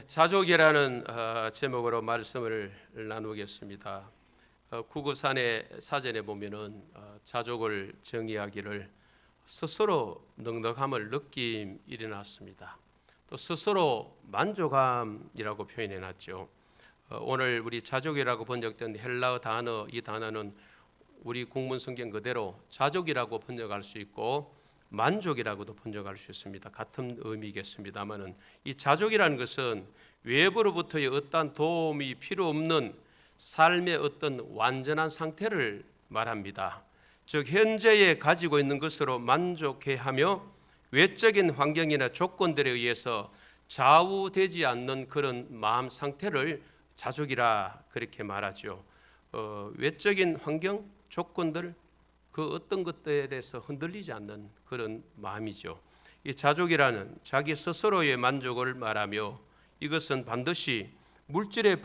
자족이라는 제목으로 말씀을 나누겠습니다. 구구산의 사전에 보면은 자족을 정의하기를 스스로 넉넉함을 느낌 일어났습니다. 또 스스로 만족함이라고 표현해놨죠. 오늘 우리 자족이라고 번역된 헬라어 단어, 이 단어는 우리 국문 성경 그대로 자족이라고 번역할 수 있고 만족이라고도 번역할 수 있습니다. 같은 의미겠습니다만은 이 자족이라는 것은 외부로부터의 어떠한 도움이 필요 없는 삶의 어떤 완전한 상태를 말합니다. 즉 현재에 가지고 있는 것으로 만족해하며 외적인 환경이나 조건들에 의해서 좌우되지 않는 그런 마음 상태를 자족이라 그렇게 말하죠. 외적인 환경, 조건들 그 어떤 것들에 대해서 흔들리지 않는 그런 마음이죠. 이 자족이라는 자기 스스로의 만족을 말하며 이것은 반드시 물질의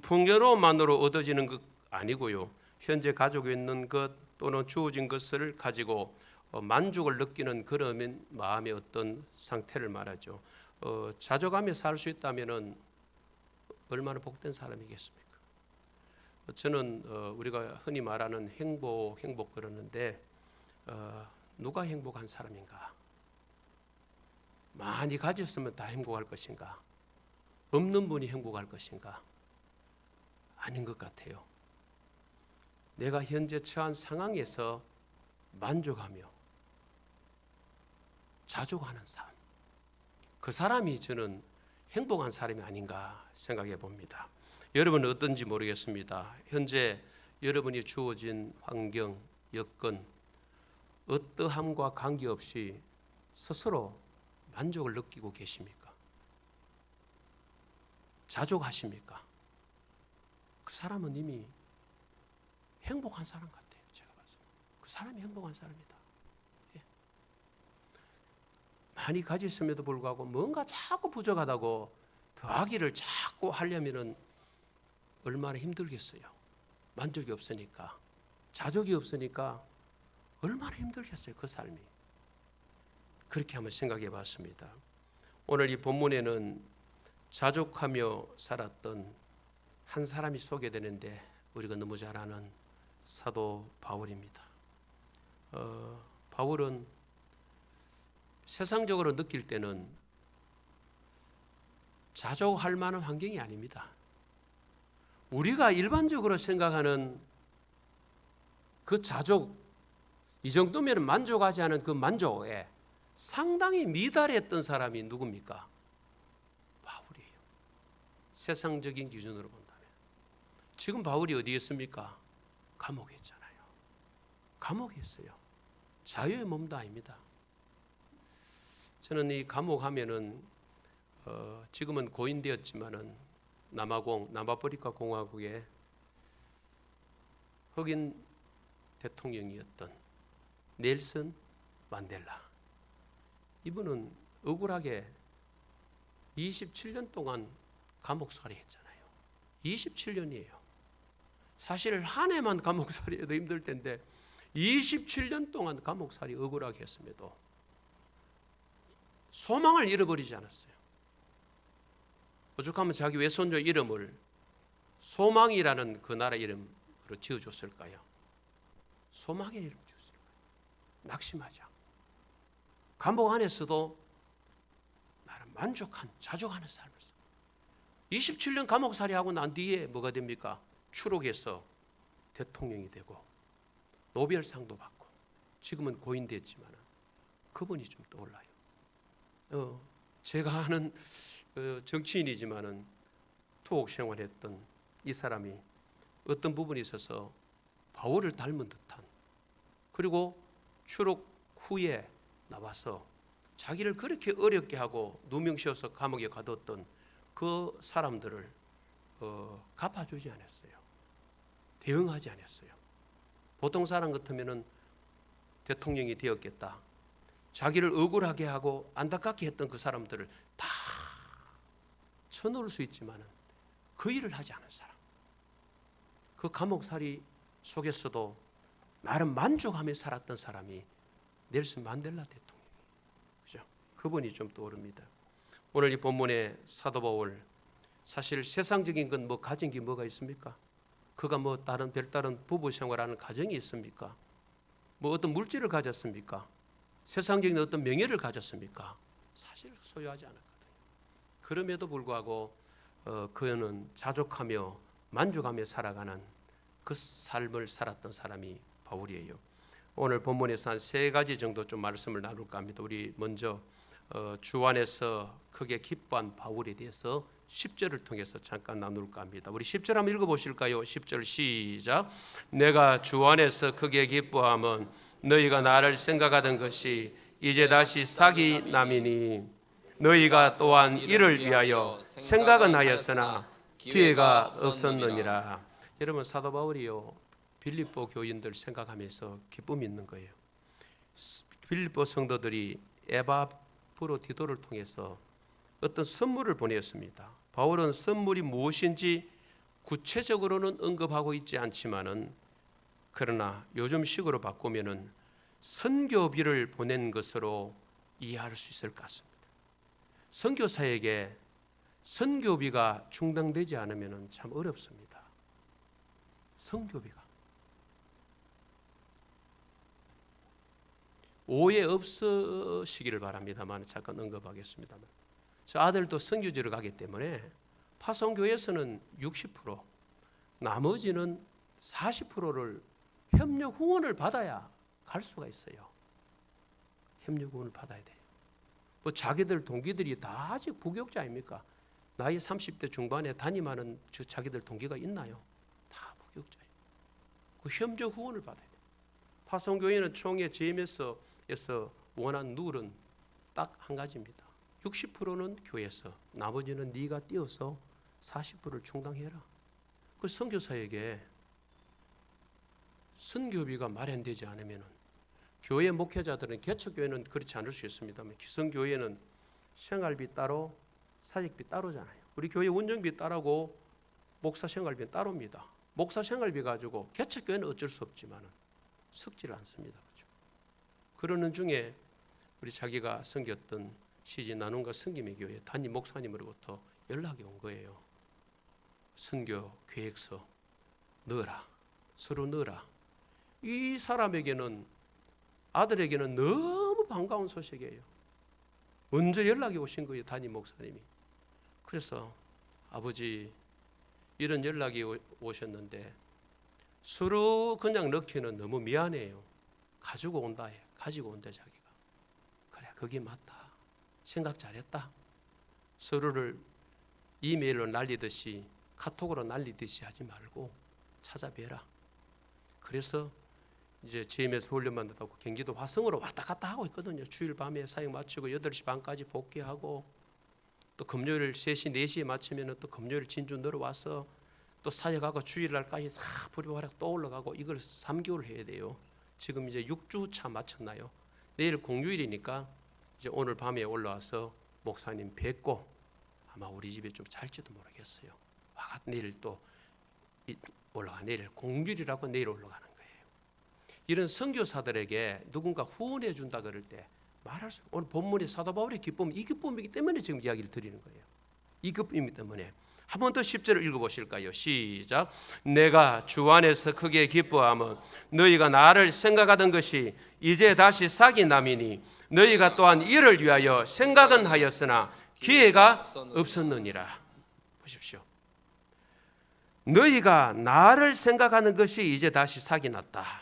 풍요로움만으로 얻어지는 것 아니고요. 현재 가지고 있는 것 또는 주어진 것을 가지고 만족을 느끼는 그런 마음의 어떤 상태를 말하죠. 자족하며 살 수 있다면 얼마나 복된 사람이겠습니까? 저는 우리가 흔히 말하는 행복 그러는데 누가 행복한 사람인가? 많이 가졌으면 다 행복할 것인가? 없는 분이 행복할 것인가? 아닌 것 같아요. 내가 현재 처한 상황에서 만족하며 자족하는 삶, 그 사람이 저는 행복한 사람이 아닌가 생각해 봅니다. 여러분은 어떤지 모르겠습니다. 현재 여러분이 주어진 환경, 여건, 어떠함과 관계없이 스스로 만족을 느끼고 계십니까? 자족하십니까? 그 사람은 이미 행복한 사람 같아요. 제가 봤을 때. 그 사람이 행복한 사람이다. 예. 많이 가졌음에도 불구하고 뭔가 자꾸 부족하다고 더하기를 자꾸 하려면은 얼마나 힘들겠어요. 만족이 없으니까, 자족이 없으니까 얼마나 힘들겠어요. 그 삶이. 그렇게 한번 생각해 봤습니다. 오늘 이 본문에는 자족하며 살았던 한 사람이 소개되는데 우리가 너무 잘 아는 사도 바울입니다. 바울은 세상적으로 느낄 때는 자족할 만한 환경이 아닙니다. 우리가 일반적으로 생각하는 그 자족, 이 정도면 만족하지 않은 그 만족에 상당히 미달했던 사람이 누굽니까? 바울이에요. 세상적인 기준으로 본다면. 지금 바울이 어디에 있습니까? 감옥에 있잖아요. 감옥에 있어요. 자유의 몸도 아닙니다. 저는 이 감옥 하면은 지금은 고인되었지만은 남아프리카 공화국의 흑인 대통령이었던 넬슨 만델라, 이분은 억울하게 27년 동안 감옥살이 했잖아요. 27년이에요. 사실 한 해만 감옥살이 해도 힘들 텐데 27년 동안 감옥살이 억울하게 했음에도 소망을 잃어버리지 않았어요. 오죽하면 자기 외손자 이름을 소망이라는 그 나라 이름으로 지어줬을까요? 소망의 이름 지었을까요? 낙심하지 않고 감옥 안에서도 나름 만족한, 자족하는 삶을 삽니다. 27년 감옥살이 하고 난 뒤에 뭐가 됩니까? 추록해서 대통령이 되고 노벨상도 받고 지금은 고인됐지만 그분이 좀 떠올라요. 제가 아는 정치인이지만은 투옥 생활했던 이 사람이 어떤 부분에 있어서 바울을 닮은 듯한, 그리고 추록 후에 나와서 자기를 그렇게 어렵게 하고 누명씌워서 감옥에 가뒀던 그 사람들을 갚아주지 않았어요. 대응하지 않았어요. 보통 사람 같으면은 대통령이 되었겠다, 자기를 억울하게 하고 안타깝게 했던 그 사람들을 다 쳐놓을 수 있지만은 그 일을 하지 않은 사람, 그 감옥살이 속에서도 나름 만족하며 살았던 사람이 넬슨 만델라 대통령, 그죠? 그분이 좀 떠오릅니다. 오늘 이 본문의 사도 바울, 사실 세상적인 건 뭐 가진 게 뭐가 있습니까? 그가 뭐 다른 별다른 부부 생활하는 가정이 있습니까? 뭐 어떤 물질을 가졌습니까? 세상적인 어떤 명예를 가졌습니까? 사실 소유하지 않았거든요. 그럼에도 불구하고 그는 자족하며 만족하며 살아가는 그 삶을 살았던 사람이 바울이에요. 오늘 본문에서 한 세 가지 정도 좀 말씀을 나눌까 합니다. 우리 먼저 주 안에서 크게 기뻐한 바울에 대해서 10절을 통해서 잠깐 나눌까 합니다. 우리 10절 한번 읽어보실까요? 10절 시작. 내가 주 안에서 크게 기뻐함은 너희가 나를 생각하던 것이 이제 다시 사기 남이니 너희가 또한 이를 위하여 생각은 하였으나 기회가 없었느니라. 여러분, 사도 바울이요 빌립보 교인들 생각하면서 기쁨이 있는 거예요. 빌립보 성도들이 에바브로디도를 통해서 어떤 선물을 보냈습니다. 바울은 선물이 무엇인지 구체적으로는 언급하고 있지 않지만은, 그러나 요즘식으로 바꾸면은 선교비를 보낸 것으로 이해할 수 있을 것 같습니다. 선교사에게 선교비가 충당되지 않으면은 참 어렵습니다. 선교비가 오해 없으시기를 바랍니다만 잠깐 언급하겠습니다만, 저 아들도 선교지를 가기 때문에 파송교회에서는 60%, 나머지는 40%를 협력 후원을 받아야 갈 수가 있어요. 협력 후원을 받아야 돼요. 뭐 자기들 동기들이 다 아직 부교육자 아닙니까? 나이 30대 중반에 담임하는 자기들 동기가 있나요? 다 부교육자예요. 그 협력 후원을 받아야 돼요. 파송교회는 총회 JMS에서 원한 룰은 딱 한 가지입니다. 60%는 교회에서, 나머지는 네가 뛰어서 40%를 충당해라. 그 선교사에게 선교비가 마련되지 않으면, 교회 목회자들은, 개척교회는 그렇지 않을 수 있습니다만 기성교회는 생활비 따로 사직비 따로잖아요. 우리 교회 운영비 따로고 목사 생활비는 따로입니다. 목사 생활비 가지고 개척교회는 어쩔 수 없지만 섞지를 않습니다. 그렇죠? 그러는 중에 우리 자기가 섬겼던 시지 나눔과 섬김의 교회 담임 목사님으로부터 연락이 온 거예요. 선교 계획서 넣어라, 서로 넣어라. 이 사람에게는, 아들에게는 너무 반가운 소식이에요. 먼저 연락이 오신 거예요, 담임 목사님이. 그래서 아버지, 이런 연락이 오셨는데 서로 그냥 넣기는 너무 미안해요. 가지고 온다 해. 가지고 온다 자기가. 그래, 그게 맞다. 생각 잘했다. 서로를 이메일로 날리듯이, 카톡으로 날리듯이 하지 말고 찾아뵈라. 그래서 이제 JMS 훈련만 듣고 경기도 화성으로 왔다 갔다 하고 있거든요. 주일 밤에 사역 마치고 8시 반까지 복귀하고, 또 금요일 3시, 4시에 마치면 또 금요일 진주 내려와서 또 사역하고 주일날까지 다 불이활약 또 올라가고, 이걸 3개월 해야 돼요. 지금 이제 6주차 마쳤나요? 내일 공휴일이니까 이제 오늘 밤에 올라와서 목사님 뵙고 아마 우리 집에 좀 잘지도 모르겠어요. 내일 또 올라가, 내일 공휴일이라고 내일 올라가는 거예요. 이런 선교사들에게 누군가 후원해 준다 그럴 때 말할 수, 오늘 본문의 사도 바울의 기쁨, 이 기쁨이기 때문에 지금 이야기를 드리는 거예요. 이 기쁨이기 때문에. 한 번 더 10절을 읽어보실까요? 시작. 내가 주 안에서 크게 기뻐함은 너희가 나를 생각하던 것이 이제 다시 사기 남이니 너희가 또한 이를 위하여 생각은 하였으나 기회가 없었느니라. 보십시오. 너희가 나를 생각하는 것이 이제 다시 사기 났다.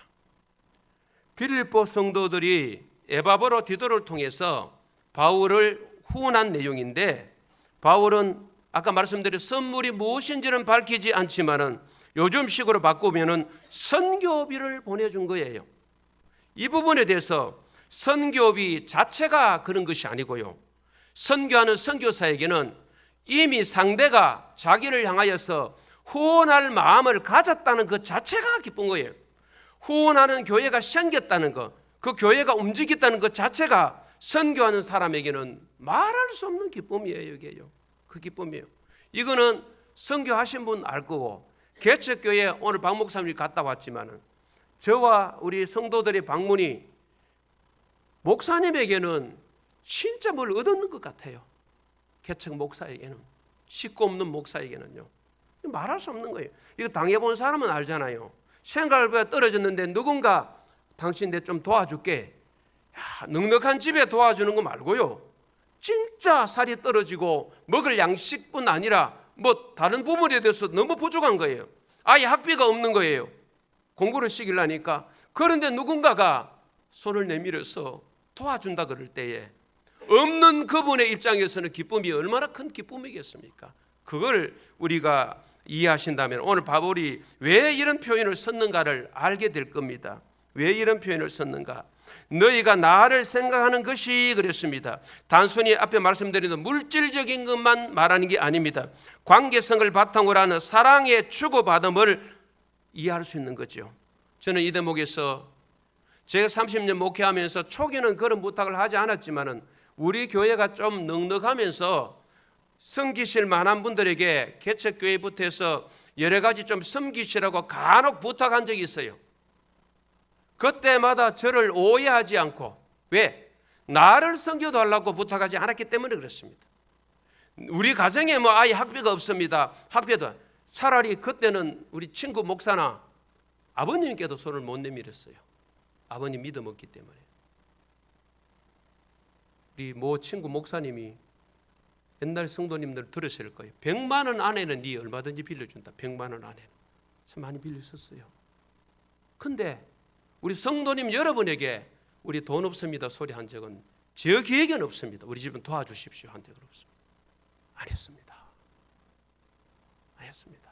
빌립보 성도들이 에바브로디도를 통해서 바울을 후원한 내용인데, 바울은 아까 말씀드린 선물이 무엇인지는 밝히지 않지만은 요즘식으로 바꾸면은 선교비를 보내준 거예요. 이 부분에 대해서 선교비 자체가 그런 것이 아니고요, 선교하는 선교사에게는 이미 상대가 자기를 향하여서 후원할 마음을 가졌다는 것 자체가 기쁜 거예요. 후원하는 교회가 생겼다는 것, 그 교회가 움직였다는 것 자체가 선교하는 사람에게는 말할 수 없는 기쁨이에요. 이게요, 그 기쁨이에요. 이거는 선교하신 분 알 거고, 개척교회 오늘 박 목사님이 갔다 왔지만은 저와 우리 성도들의 방문이 목사님에게는 진짜 뭘 얻었는 것 같아요. 개척 목사에게는, 식구 없는 목사에게는요. 말할 수 없는 거예요. 이거 당해본 사람은 알잖아요. 생각보다 떨어졌는데 누군가 당신 내 좀 도와줄게. 야, 넉넉한 집에 도와주는 거 말고요. 진짜 살이 떨어지고 먹을 양식뿐 아니라 뭐 다른 부분에 대해서 너무 부족한 거예요. 아예 학비가 없는 거예요. 공부를 시키려니까. 그런데 누군가가 손을 내밀어서 도와준다 그럴 때에 없는 그분의 입장에서는 기쁨이 얼마나 큰 기쁨이겠습니까? 그걸 우리가 이해하신다면 오늘 바울이 왜 이런 표현을 썼는가를 알게 될 겁니다. 왜 이런 표현을 썼는가? 너희가 나를 생각하는 것이 그랬습니다. 단순히 앞에 말씀드린 물질적인 것만 말하는 게 아닙니다. 관계성을 바탕으로 하는 사랑의 주고받음을 이해할 수 있는 거죠. 저는 이 대목에서 제가 30년 목회하면서 초기는 그런 부탁을 하지 않았지만은 우리 교회가 좀 넉넉하면서 섬기실 만한 분들에게 개척교회부터 해서 여러 가지 좀 섬기시라고 간혹 부탁한 적이 있어요. 그때마다 저를 오해하지 않고, 왜? 나를 섬겨달라고 부탁하지 않았기 때문에 그렇습니다. 우리 가정에 뭐 아예 학비가 없습니다. 학비도 차라리 그때는 우리 친구 목사나 아버님께도 손을 못 내밀었어요. 아버님 믿음 없기 때문에. 우리 모 친구 목사님이 옛날 성도님들 들으실 거예요. 100만 원 안에는 네 얼마든지 빌려준다. 100만 원 안에는. 참 많이 빌렸었어요. 근데 우리 성도님 여러분에게 우리 돈 없습니다 소리 한 적은 제 기획에는 없습니다. 우리 집은 도와주십시오 한 적은 없습니다. 안 했습니다. 안 했습니다.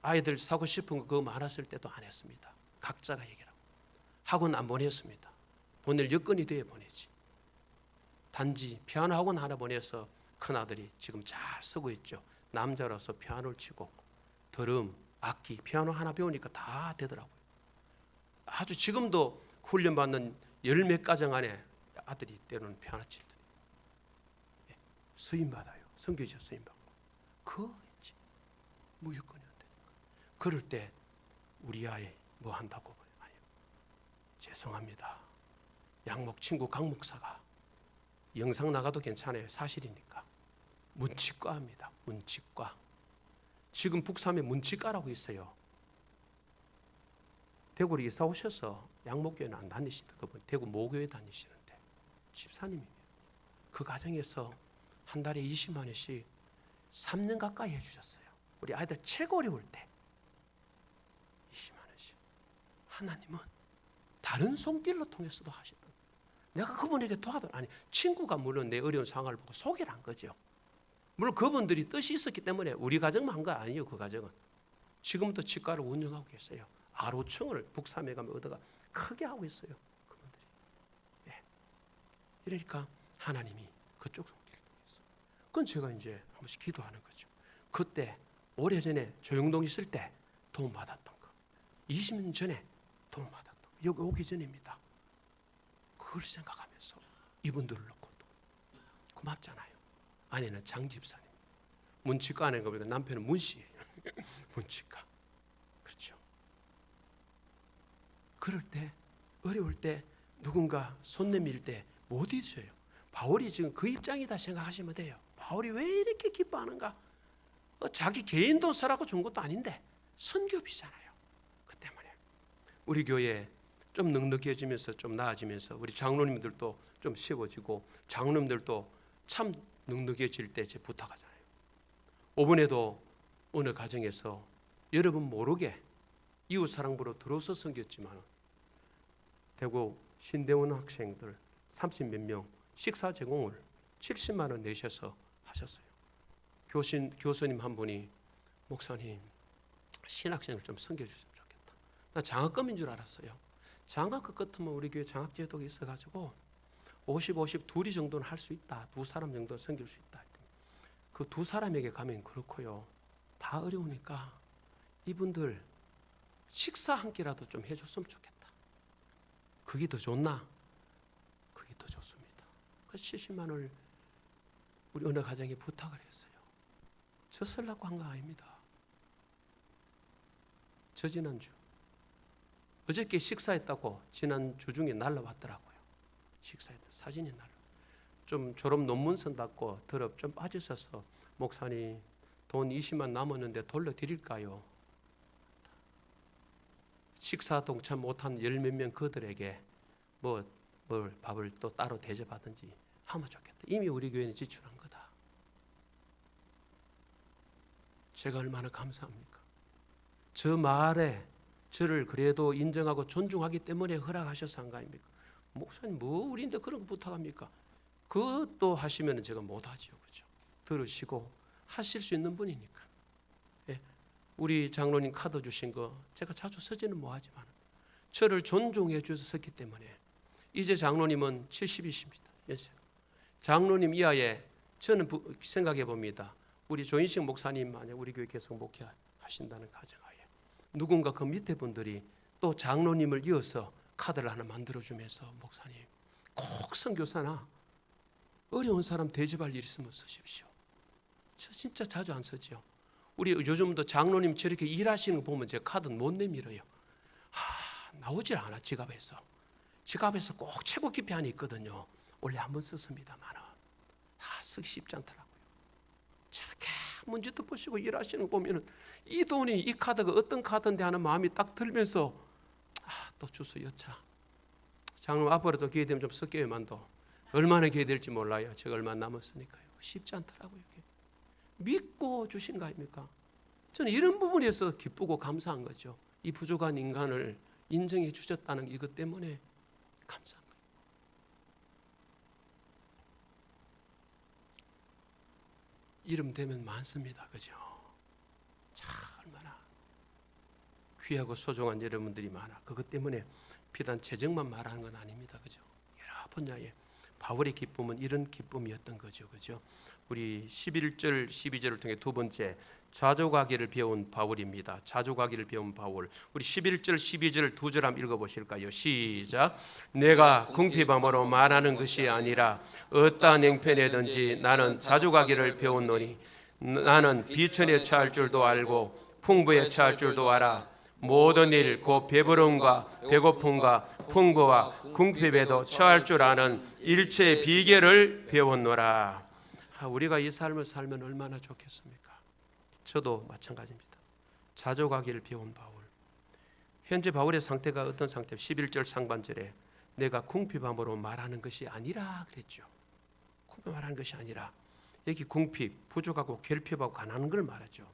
아이들 사고 싶은 거 그거 많았을 때도 안 했습니다. 각자가 얘기하고. 학원 안 보냈습니다. 보낼 여건이 돼야 보내지. 단지 피아노 학원 하나 보내서 큰아들이 지금 잘 쓰고 있죠. 남자라서 피아노를 치고 드럼, 악기, 피아노 하나 배우니까 다 되더라고요. 아주 지금도 훈련받는 열 몇 가정 안에 아들이 때로는 피아노 칠 때 수임 받아요. 선교지에 수임 받고. 그거 했지. 뭐 여건이 안 되니까. 그럴 때 우리 아이 뭐 한다고 아니요. 죄송합니다. 양목 친구 강 목사가 영상 나가도 괜찮아요. 사실이니까. 문치과입니다. 문치과. 지금 북삼에 문치과라고 있어요. 대구로 이사 오셔서 양목교회는 안 다니시다. 그분 대구 모교회 다니시는데 집사님이에요. 그 가정에서 한 달에 20만 원씩 3년 가까이 해주셨어요. 우리 아이들 최고 어려울 때 20만 원씩. 하나님은 다른 손길로 통해서도 하시던. 내가 그분에게 도와도 아니 친구가 물론 내 어려운 상황을 보고 소개를 한 거죠. 물론 그분들이 뜻이 있었기 때문에 우리 가정만 한 거 아니에요. 그 가정은 지금도 치과를 운영하고 계세요. 아로청을 북삼에 가면 얻어가 크게 하고 있어요. 그분들이. 예. 이러니까 하나님이 그쪽 손길을 통해서. 그건 제가 이제 한 번씩 기도하는 거죠. 그때 오래전에 조영동 있을 때 도움 받았던 거. 20년 전에 도움 받았던 거. 여기 오기 전입니다. 그걸 생각하면서 이분들을 놓고 또 고맙잖아요. 아내는 장집사님. 문치과 하는 거 보니까 남편은 문씨예요. 문치과. 그렇죠. 그럴 때 어려울 때 누군가 손 내밀 때 못 잊어요. 바울이 지금 그 입장이다 생각하시면 돼요. 바울이 왜 이렇게 기뻐하는가? 자기 개인 돈 쓰라고 준 것도 아닌데 선교비잖아요. 그 때문에 우리 교회 좀 넉넉해지면서 좀 나아지면서 우리 장로님들도 좀 쉬워지고 장로님들도 참 넉넉해질 때 제 부탁하잖아요. 5번에도 어느 가정에서 여러분 모르게 이웃사랑부로 들어서 섬겼지만 대구 신대원 학생들 30몇 명 식사 제공을 70만 원 내셔서 하셨어요. 교수님 한 분이 목사님 신학생을 좀 섬겨주시면 좋겠다. 나 장학금인 줄 알았어요. 장학금 같으면 우리 교회 장학제도가 있어가지고 50, 50 둘이 정도는 할 수 있다. 두 사람 정도는 섬길 수 있다. 그 두 사람에게 가면 그렇고요. 다 어려우니까 이분들 식사 한 끼라도 좀 해줬으면 좋겠다. 그게 더 좋나? 그게 더 좋습니다. 그 70만 원을 우리 어느 가정에 부탁을 했어요. 저 쓰려고 한 거 아닙니다. 저 지난주 어저께 식사했다고 지난 주중에 날라왔더라고요. 식사했다 사진이 날라. 좀 졸업 논문 쓴다고 더럽 좀 빠졌어서 목사님 돈 20만 남았는데 돌려드릴까요? 식사 동참 못한 열 몇 명 그들에게 뭘 밥을 또 따로 대접하든지 하면 좋겠다. 이미 우리 교회는 지출한 거다. 제가 얼마나 감사합니까? 저 말에 저를 그래도 인정하고 존중하기 때문에 허락하셔서 한 거 아닙니까? 목사님 뭐 우리인데 그런 거 부탁합니까? 그것도 하시면 제가 못하지요. 그렇죠? 들으시고 하실 수 있는 분이니까. 예. 우리 장로님 카드 주신 거 제가 자주 쓰지는 못하지만 저를 존중해 주셨기 때문에 이제 장로님은 70이십니다. 장로님 이하에 저는 생각해 봅니다. 우리 조인식 목사님 만약 우리 교회 계속 목회하신다는 가정하에 누군가 그 밑에 분들이 또 장로님을 이어서 카드를 하나 만들어주면서 목사님 꼭 선교사나 어려운 사람 대접할 일 있으면 쓰십시오. 저 진짜 자주 안 쓰죠. 우리 요즘도 장로님 저렇게 일하시는 거 보면 제 카드는 못 내밀어요. 나오질 않아. 지갑에서 꼭 최고 깊이 안에 있거든요. 원래 한번 썼습니다만 쓰기 쉽지 않더라고요. 저렇게 문제도 보시고 일하시는 거 보면 이 돈이 이 카드가 어떤 카드인데 하는 마음이 딱 들면서 또 주소 여차 장로 앞으로도 기회 되면 좀 쓸게요만도 얼마나 기회 될지 몰라요. 제가 얼마 남았으니까요. 쉽지 않더라고요. 믿고 주신 거 아닙니까? 저는 이런 부분에서 기쁘고 감사한 거죠. 이 부족한 인간을 인정해 주셨다는 이것 때문에 감사한 거예요. 이름 되면 많습니다. 그죠? 참 얼마나 귀하고 소중한 여러분들이 많아. 그것 때문에 비단 재정만 말하는 건 아닙니다. 그죠? 여러 분야에 바울의 기쁨은 이런 기쁨이었던 거죠. 그죠? 우리 11절 12절을 통해 두 번째 자족하기를 배운 바울입니다. 자족하기를 배운 바울. 우리 11절 12절을 두 절 한번 읽어보실까요? 시작. 내가 궁핍함으로 말하는 것이 아니라 어떠한 행편이든지 나는 자족하기를 배웠노니 나는 비천에 처할 줄도 알고 풍부에 처할 줄도 알아. 모든 일 곧 배부름과 배고픔과 풍부와 궁핍에도 처할 줄 아는 일체의 비결을 배웠노라. 우리가 이 삶을 살면 얼마나 좋겠습니까? 저도 마찬가지입니다. 자족하기를 배운 바울. 현재 바울의 상태가 어떤 상태? 11절 상반절에 내가 궁핍함으로 말하는 것이 아니라 그랬죠. 궁핍 말하는 것이 아니라 여기 궁핍, 부족하고 결핍하고 가난한 걸 말하죠.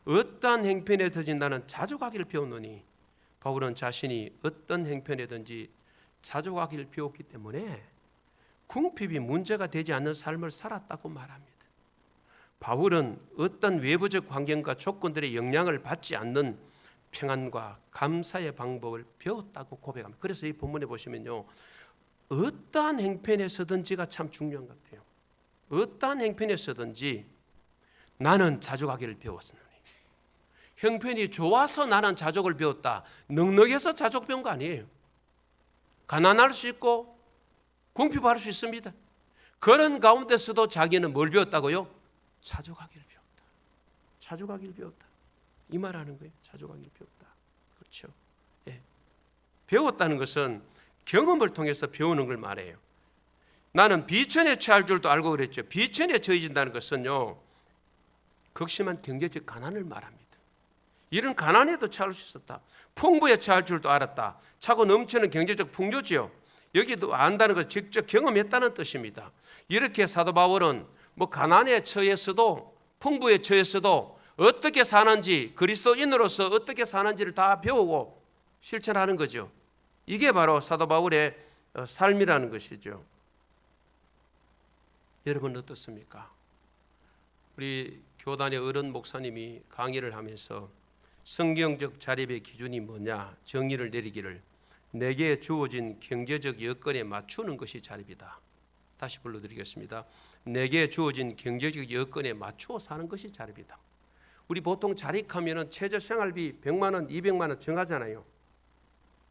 어떠한 행편에 터진다는 자족하기를 배웠노니 바울은 자신이 어떤 행편에든지 자족하기를 배웠기 때문에 궁핍이 문제가 되지 않는 삶을 살았다고 말합니다. 바울은 어떤 외부적 환경과 조건들의 영향을 받지 않는 평안과 감사의 방법을 배웠다고 고백합니다. 그래서 이 본문에 보시면요, 어떠한 행편에서든지가 참 중요한 것 같아요. 어떠한 행편에서든지 나는 자족하기를 배웠으니 형편이 좋아서 나는 자족을 배웠다. 넉넉해서 자족 배운 거 아니에요. 가난할 수 있고 궁핍할 수 있습니다. 그런 가운데서도 자기는 뭘 배웠다고요? 자족하기를 배웠다. 자족하기를 배웠다. 이 말하는 거예요. 자족하기를 배웠다. 그렇죠. 예. 배웠다는 것은 경험을 통해서 배우는 걸 말해요. 나는 비천에 처할 줄도 알고 그랬죠. 비천에 처해진다는 것은요, 극심한 경제적 가난을 말합니다. 이런 가난에도 처할 수 있었다. 풍부에 처할 줄도 알았다. 차고 넘치는 경제적 풍조지요. 여기도 안다는 것을 직접 경험했다는 뜻입니다. 이렇게 사도 바울은 가난에 처했어도 풍부에 처했어도 어떻게 사는지, 그리스도인으로서 어떻게 사는지를 다 배우고 실천하는 거죠. 이게 바로 사도 바울의 삶이라는 것이죠. 여러분 어떻습니까? 우리 교단의 어른 목사님이 강의를 하면서 성경적 자립의 기준이 뭐냐 정의를 내리기를 내게 주어진 경제적 여건에 맞추는 것이 자립이다. 다시 불러드리겠습니다. 내게 주어진 경제적 여건에 맞추어 사는 것이 자립이다. 우리 보통 자립하면 최저 생활비 100만 원, 200만 원 정하잖아요.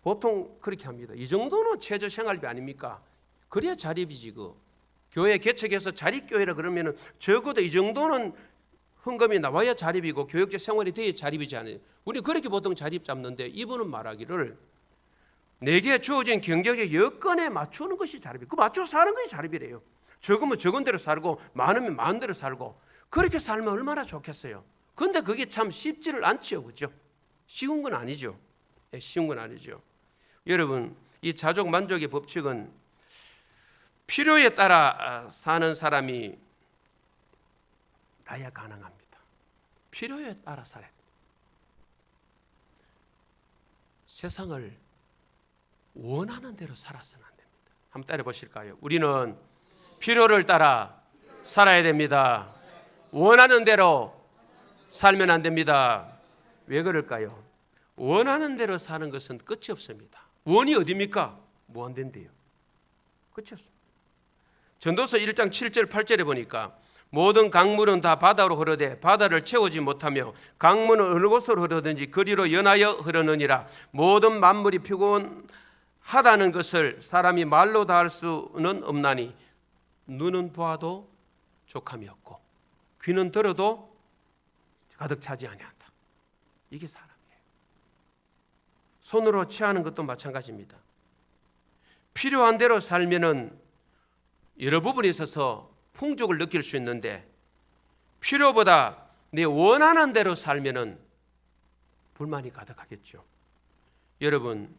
보통 그렇게 합니다. 이 정도는 최저 생활비 아닙니까? 그래야 자립이지. 교회 개척해서 자립교회라 그러면 적어도 이 정도는 헌금이 나와야 자립이고 교육적 생활이 돼야 자립이지 않아요. 우리 그렇게 보통 자립 잡는데 이분은 말하기를 내게 주어진 경제적 여건에 맞추는 것이 자립이에요. 그 맞춰 사는 것이 자립이래요. 적으면 적은 대로 살고 많으면 많은 대로 살고 그렇게 살면 얼마나 좋겠어요. 그런데 그게 참 쉽지를 않지요. 그렇죠? 쉬운 건 아니죠. 쉬운 건 아니죠. 여러분, 이 자족 만족의 법칙은 필요에 따라 사는 사람이 나야 가능합니다. 필요에 따라 살아야 됩니다. 세상을 원하는 대로 살아서는 안 됩니다. 한번 따라 보실까요? 우리는 필요를 따라 살아야 됩니다. 원하는 대로 살면 안 됩니다. 왜 그럴까요? 원하는 대로 사는 것은 끝이 없습니다. 원이 어디입니까? 무한대인데요. 끝이 없습니다. 전도서 1장 7절 8절에 보니까 모든 강물은 다 바다로 흐르되 바다를 채우지 못하며 강물은 어느 곳으로 흐르든지 그리로 연하여 흐르느니라. 모든 만물이 피곤하다는 것을 사람이 말로 다 할 수는 없나니 눈은 보아도 족함이 없고 귀는 들어도 가득 차지 아니한다. 이게 사람이에요. 손으로 취하는 것도 마찬가지입니다. 필요한 대로 살면은 여러 부분에 있어서 풍족을 느낄 수 있는데 필요보다 내 원하는 대로 살면은 불만이 가득하겠죠. 여러분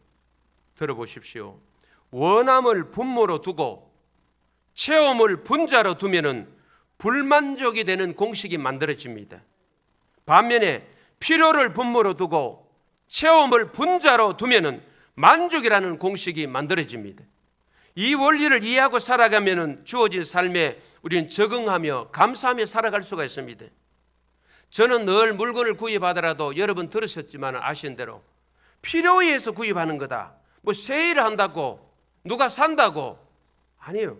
들어보십시오. 원함을 분모로 두고 체험을 분자로 두면은 불만족이 되는 공식이 만들어집니다. 반면에 필요를 분모로 두고 체험을 분자로 두면은 만족이라는 공식이 만들어집니다. 이 원리를 이해하고 살아가면은 주어진 삶에 우리는 적응하며 감사하며 살아갈 수가 있습니다. 저는 늘 물건을 구입하더라도 여러분 들으셨지만 아시는 대로 필요에 의해서 구입하는 거다. 뭐 세일을 한다고 누가 산다고 아니에요.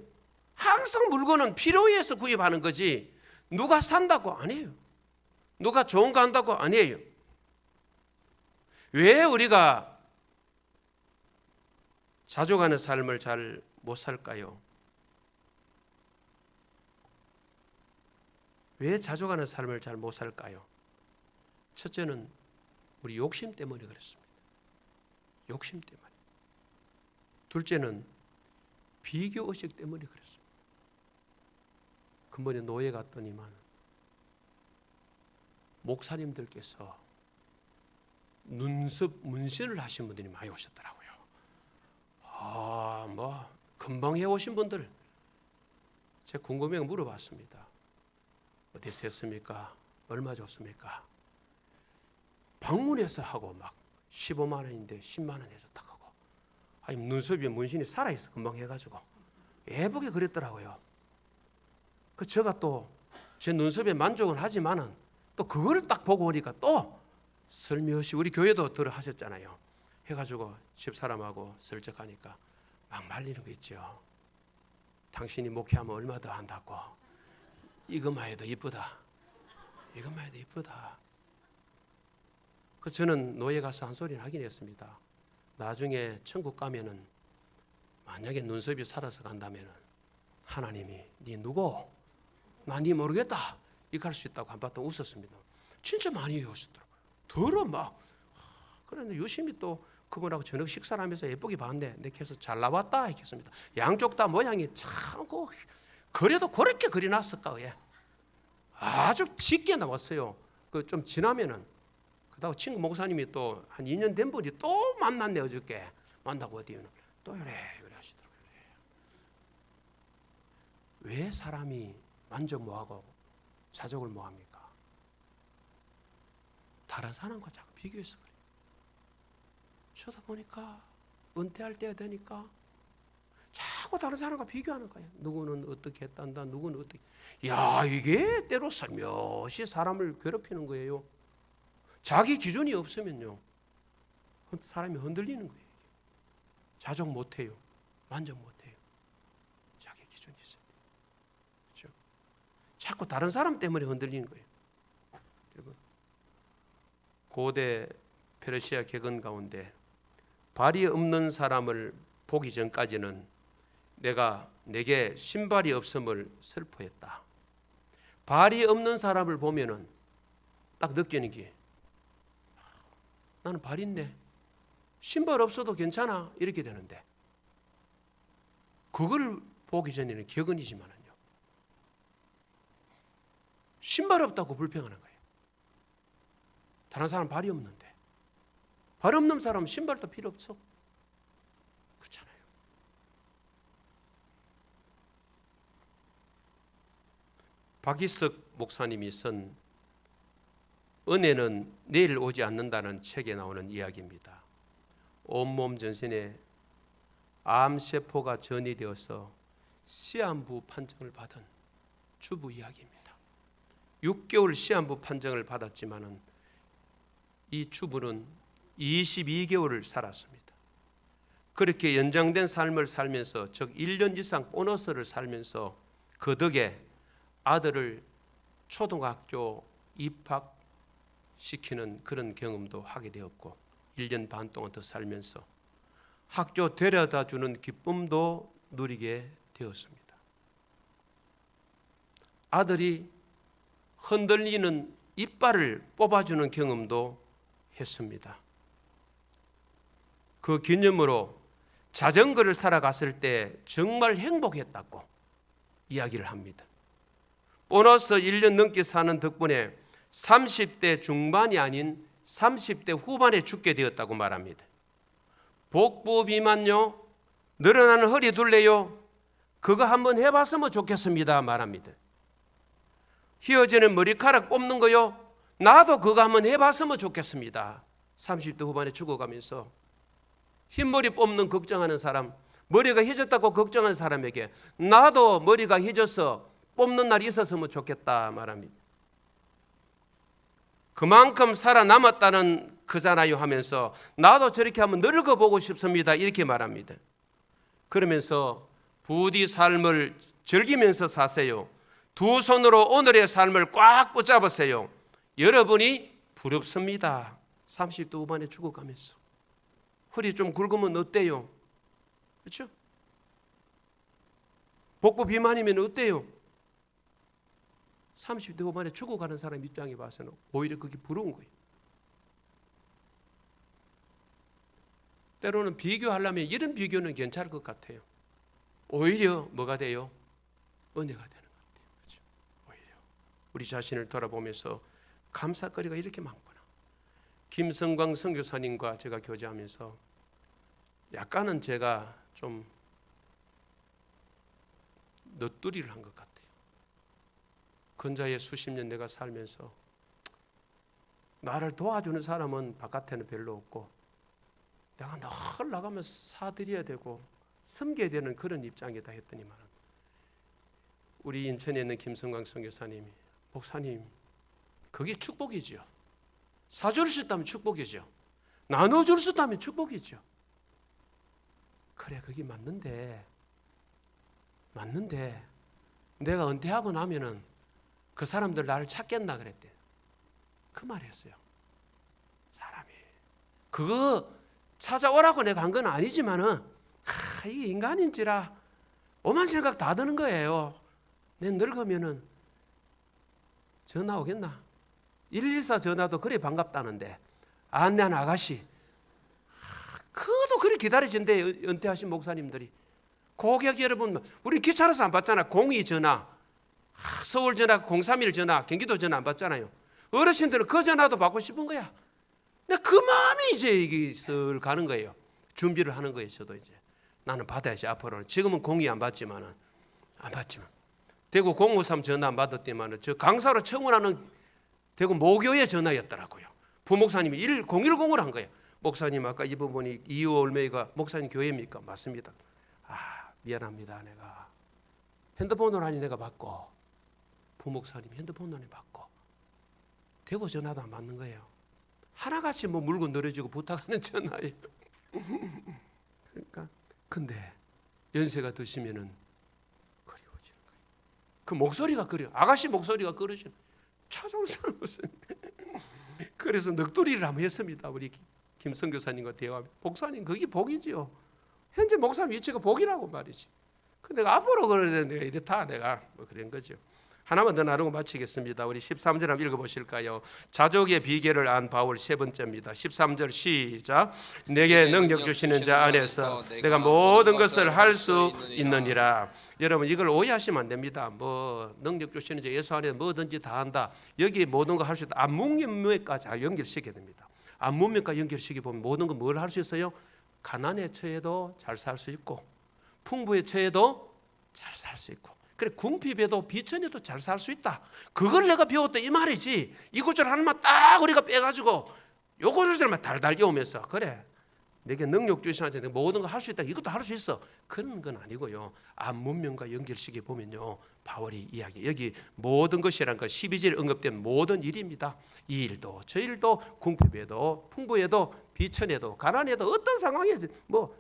항상 물건은 필요에 의해서 구입하는 거지 누가 산다고 아니에요. 누가 좋은 거 한다고 아니에요. 왜 우리가 자족하는 삶을 잘 못 살까요? 왜 자족하는 삶을 잘 못 살까요? 첫째는 우리 욕심 때문에 그렇습니다. 욕심 때문에. 둘째는 비교의식 때문에 그렇습니다. 근본에 노예 갔더니만 목사님들께서 눈썹 문신을 하신 분들이 많이 오셨더라고요. 금방 해오신 분들 제가 궁금해 물어봤습니다. 어디서 했습니까? 얼마 줬습니까? 방문해서 하고 막 15만 원인데 10만 원 해줬다고 하고 아니 눈썹에 문신이 살아있어 금방 해가지고 예쁘게 그렸더라고요. 그 제가 또 제 눈썹에 만족은 하지만은 또 그걸 딱 보고 오니까 또 슬며시 우리 교회도 들어 하셨잖아요. 해가지고 집사람하고 슬쩍 하니까 막 말리는 거 있죠. 당신이 목회하면 얼마 더 한다고. 이것만 해도 이쁘다. 이것만 해도 이쁘다. 그 저는 노예 가서 한 소리를 하긴 했습니다. 나중에 천국 가면은 만약에 눈썹이 살아서 간다면은 하나님이 네 누구? 나 네 모르겠다. 이렇게 할 수 있다고 한바탕 웃었습니다. 진짜 많이 웃었더라고요. 더러 막. 그런데 유심히 또 그분하고 저녁 식사를 하면서 예쁘게 봤는데 내가 해서 잘 나왔다 했습니다. 양쪽 다 모양이 참 그래도 그렇게 그려놨을까 왜? 아주 짙게 나왔어요. 그 좀 지나면은 그다음 친구 목사님이 또 한 2년 된 분이 또 만났네 어저께 만나고 어디는 또 이래 하시더라고요. 왜 사람이 만족 뭐하고 자족을 뭐합니까? 다른 사람과 자꾸 비교해서 그래요. 저도 보니까 은퇴할 때가 되니까 자꾸 다른 사람과 비교하는 거예요. 누구는 어떻게 했단다, 누구는 어떻게. 야, 이게 때로 살며시 사람을 괴롭히는 거예요. 자기 기준이 없으면요, 사람이 흔들리는 거예요. 자족 못해요. 만족 못해요. 자기 기준이 있어요. 그렇죠? 자꾸 다른 사람 때문에 흔들리는 거예요. 여러분, 고대 페르시아 객언 가운데 발이 없는 사람을 보기 전까지는 내게 신발이 없음을 슬퍼했다. 발이 없는 사람을 보면은 딱 느끼는 게 나는 발 있네. 신발 없어도 괜찮아 이렇게 되는데, 그걸 보기 전에는 격언이지만은요, 신발 없다고 불평하는 거예요. 다른 사람 발이 없는데, 발 없는 사람은 신발도 필요 없어. 그렇잖아요. 박희석 목사님이 쓴 은혜는 내일 오지 않는다는 책에 나오는 이야기입니다. 온몸 전신에 암세포가 전이되어서 시한부 판정을 받은 주부 이야기입니다. 6개월 시한부 판정을 받았지만은 이 주부는 22개월을 살았습니다. 그렇게 연장된 삶을 살면서, 즉 1년 이상 보너스를 살면서 그 덕에 아들을 초등학교 입학시키는 그런 경험도 하게 되었고, 1년 반 동안 더 살면서 학교 데려다주는 기쁨도 누리게 되었습니다. 아들이 흔들리는 이빨을 뽑아주는 경험도 했습니다. 그 기념으로 자전거를 사러 갔을 때 정말 행복했다고 이야기를 합니다. 보너스 1년 넘게 사는 덕분에 30대 중반이 아닌 30대 후반에 죽게 되었다고 말합니다. 복부 비만요, 늘어나는 허리 둘레요, 그거 한번 해봤으면 좋겠습니다 말합니다. 휘어지는 머리카락 뽑는 거요, 나도 그거 한번 해봤으면 좋겠습니다. 30대 후반에 죽어가면서 흰머리 뽑는 걱정하는 사람, 머리가 휘졌다고 걱정하는 사람에게 나도 머리가 휘져서 뽑는 날이 있었으면 좋겠다 말합니다. 그만큼 살아남았다는 그잖아요 하면서 나도 저렇게 한번 늙어보고 싶습니다 이렇게 말합니다. 그러면서 부디 삶을 즐기면서 사세요. 두 손으로 오늘의 삶을 꽉 붙잡으세요. 여러분이 부럽습니다. 30대 후반에 죽어가면서 허리 좀 굵으면 어때요? 그렇죠? 복부 비만이면 어때요? 30대 후반에 죽어가는 사람 입장에 봐서는 오히려 그게 부러운 거예요. 때로는 비교하려면 이런 비교는 괜찮을 것 같아요. 오히려 뭐가 돼요? 은혜가 되는 것 같아요. 그렇죠? 오히려 우리 자신을 돌아보면서 감사거리가 이렇게 많구나. 김성광 선교사님과 제가 교제하면서 약간은 제가 좀 넋두리를 한 것 같아요. 근자에 수십 년 내가 살면서 나를 도와주는 사람은 바깥에는 별로 없고 내가 늘 나가면서 사드려야 되고 섬겨야 되는 그런 입장이다 했더니만 우리 인천에 있는 김성광 선교사님이 목사님 그게 축복이죠. 사줄 수 있다면 축복이죠. 나눠줄 수 있다면 축복이죠. 그래 그게 맞는데 내가 은퇴하고 나면은 그 사람들 나를 찾겠나 그랬대. 그 말이었어요. 사람이 그거 찾아오라고 내가 한 건 아니지만은 이게 인간인지라 오만 생각 다 드는 거예요. 내 늙으면은 전화 오겠나? 114 전화도 그래 반갑다는데 안내하는 아가씨 그것도 그래 기다려진대. 은퇴하신 목사님들이. 고객 여러분 우리 기차로서 안 받잖아. 02 전화, 서울 전화, 031 전화, 경기도 전화 안 받잖아요. 어르신들은 그 전화도 받고 싶은 거야. 근데 그 마음이 이제 이게 슬 가는 거예요. 준비를 하는 거예요. 저도 이제 나는 받아야지 앞으로는. 지금은 02 안 받지만 대구 053 전화 안 받았더니만 저 강사로 청원하는 대구 모교의 전화였더라고요. 부목사님이 010을 한 거예요. 목사님 아까 이 부분이 이유 올메이가 목사님 교회입니까? 맞습니다. 미안합니다. 내가 핸드폰으로 하니 내가 받고 부목사님 핸드폰으로 받고 대구 전화도 안 받는 거예요. 하나같이 뭐 물건 늘어지고 부탁하는 전화예요. 그러니까 근데 연세가 드시면은 그리워지는 거예요. 그 목소리가 그래요. 아가씨 목소리가 그러시는 찾아올 사람 없습니다. 그래서 넋두리를 한번 했습니다. 우리 김성 교사님과 대화. 목사님 그게 복이지요. 현재 목사님 위치가 복이라고 말이지. 근데 내가 앞으로 그러는데 이렇다 내가 뭐 그런 거죠. 하나만 더 나누고 마치겠습니다. 우리 13절 한번 읽어보실까요? 자족의 비결을 안 바울 세 번째입니다. 13절 시작. 내게 능력 주시는 자 안에서 내가 모든 것을 할 수 있느니라. 여러분 이걸 오해하시면 안 됩니다. 뭐 능력 주시는 자 예수 안에 뭐든지 다 한다. 여기 모든 거 할 수 있다. 안문명과 잘 연결시켜야 됩니다. 안문명과 연결시켜 보면 모든 거 뭘 할 수 있어요? 가난에 처해도 잘 살 수 있고, 풍부에 처해도 잘 살 수 있고, 그래 궁핍에도 비천에도 잘 살 수 있다. 그걸 내가 배웠다 이 말이지. 이 구절 하나만 딱 우리가 빼가지고 요 구절만 달달 외우면서 그래 내게 능력 주시는데 내가 모든 거 할 수 있다. 이것도 할 수 있어. 그런 건 아니고요. 안문명과 연결시켜 보면요. 바울이 이야기 여기 모든 것이란 것 12절 언급된 모든 일입니다. 이 일도 저 일도 궁핍에도 풍부에도 비천에도 가난에도 어떤 상황에 뭐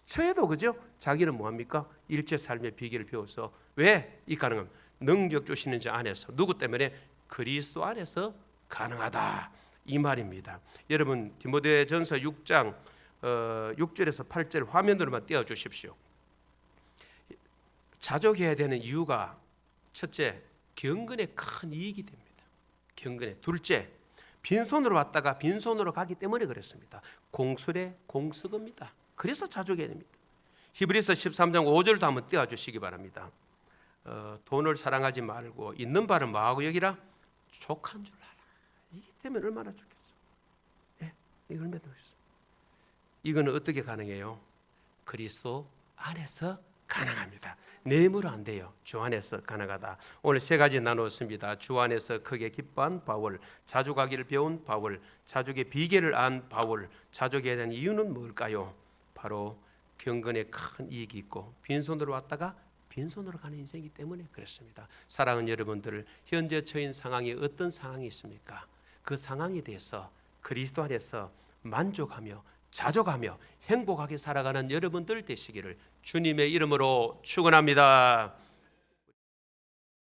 처해도 그죠? 자기는 뭐합니까? 일체 삶의 비결을 배워서 왜 이 가능함? 능력 주시는 자 안에서 누구 때문에? 그리스도 안에서 가능하다 이 말입니다. 여러분 디모데전서 6장 6절에서 8절 화면으로만 띄워주십시오. 자족해야 되는 이유가 첫째 경건에 큰 이익이 됩니다. 경건에 둘째 빈손으로 왔다가 빈손으로 가기 때문에 그렇습니다. 공술의 공석입니다. 그래서 자족해야 됩니다. 히브리서 13장 5절도 한번 띄워주시기 바랍니다. 돈을 사랑하지 말고 있는 바를 뭐하고 여기라? 족한 줄 알아. 이기 때문에 얼마나 좋겠어. 예, 이거 얼마나 좋겠어. 이거는 어떻게 가능해요? 그리스도 안에서 가능합니다. 내 힘으로 안 돼요. 주 안에서 가능하다. 오늘 세 가지 나누었습니다. 주 안에서 크게 기뻐한 바울, 자족하기를 배운 바울, 자족의 비결을 안 바울. 자족에 대한 이유는 뭘까요? 바로 경건에 큰 이익이 있고 빈손으로 왔다가 빈손으로 가는 인생이기 때문에 그렇습니다. 사랑하는 여러분들, 현재 처인 상황이 어떤 상황이 있습니까? 그 상황에 대해서 그리스도 안에서 만족하며 자족하며 행복하게 살아가는 여러분들 되시기를 주님의 이름으로 축원합니다.